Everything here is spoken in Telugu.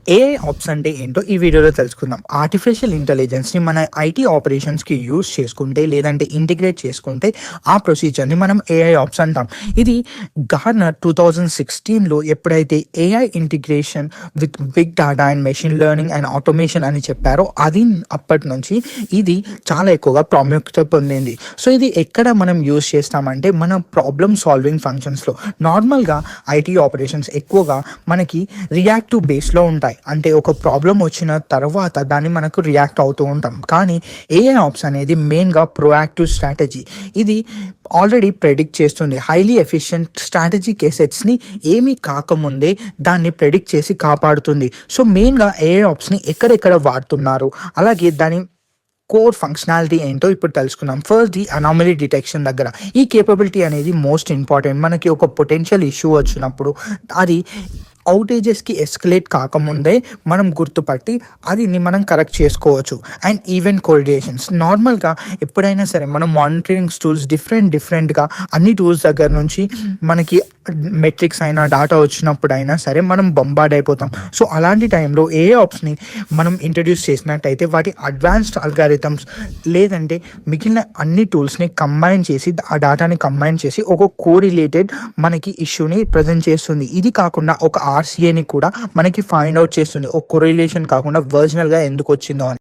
ఏఐ ఆప్స్ అంటే ఏంటో ఈ వీడియోలో తెలుసుకుందాం. ఆర్టిఫిషియల్ ఇంటెలిజెన్స్‌ని మన ఐటీ ఆపరేషన్స్‌కి యూజ్ చేసుకుంటే, లేదంటే ఇంటిగ్రేట్ చేసుకుంటే, ఆ ప్రొసీజర్‌ని మనం ఏఐ ఆప్స్ అంటాం. ఇది గార్ట్నర్ 2016లో ఎప్పుడైతే AI integration with big data and machine learning and automation అని చెప్పారో, అది అప్పటి నుంచి ఇది చాలా ఎక్కువగా ప్రాముఖ్యత పొందింది. సో, ఇది ఎక్కడ మనం యూజ్ చేస్తామంటే, మన ప్రాబ్లమ్ సాల్వింగ్ ఫంక్షన్స్‌లో. నార్మల్‌గా ఐటీ ఆపరేషన్స్ ఎక్కువగా మనకి రియాక్టివ్ బేస్‌లో ఉంటాయి. అంటే ఒక ప్రాబ్లమ్ వచ్చిన తర్వాత దాన్ని మనకు రియాక్ట్ అవుతూ ఉంటాం. కానీ ఏఐ ఆప్స్ అనేది మెయిన్‌గా ప్రొయాక్టివ్ స్ట్రాటజీ. ఇది ఆల్రెడీ ప్రెడిక్ట్ చేస్తుంది. హైలీ ఎఫిషియంట్ స్ట్రాటజిక్ అసెట్స్‌ని ఏమీ కాకముందే దాన్ని ప్రెడిక్ట్ చేసి కాపాడుతుంది. సో, మెయిన్‌గా ఏఐ ఆప్స్‌ని ఎక్కడెక్కడ వాడుతున్నారు, అలాగే దాని కోర్ ఫంక్షనాలిటీ ఏంటో ఇప్పుడు తెలుసుకుందాం. ఫస్ట్ ది అనామలీ డిటెక్షన్ దగ్గర. ఈ కేపబిలిటీ అనేది మోస్ట్ ఇంపార్టెంట్. మనకి ఒక పొటెన్షియల్ ఇష్యూ వచ్చినప్పుడు అది ఔటేజెస్‌కి ఎస్కలేట్ కాకముందే మనం గుర్తుపట్టి అదిని మనం కరెక్ట్ చేసుకోవచ్చు. And event correlations. నార్మల్‌గా ఎప్పుడైనా సరే మనం మానిటరింగ్ టూల్స్ డిఫరెంట్‌గా అన్ని టూల్స్ దగ్గర నుంచి మనకి మెట్రిక్స్ అయినా, డాటా వచ్చినప్పుడైనా సరే మనం బొంబార్డ్ అయిపోతాం. సో, అలాంటి టైంలో ఏఐ ఆప్స్‌ని మనం ఇంట్రడ్యూస్ చేసినట్టయితే వాటి అడ్వాన్స్డ్ అల్గారిథమ్స్ లేదంటే మిగిలిన అన్ని టూల్స్‌ని కంబైన్ చేసి ఆ డాటాని కంబైన్ చేసి ఒక కోరిలేటెడ్ మనకి ఇష్యూని ప్రెజెంట్ చేస్తుంది. ఇది కాకుండా ఒక ఆర్‌సీఏని కూడా మనకి ఫైండ్ ఔట్ చేస్తుంది. ఒక కోరిలేషన్ కాకుండా ఒరిజినల్‌గా ఎందుకొచ్చిందో అని.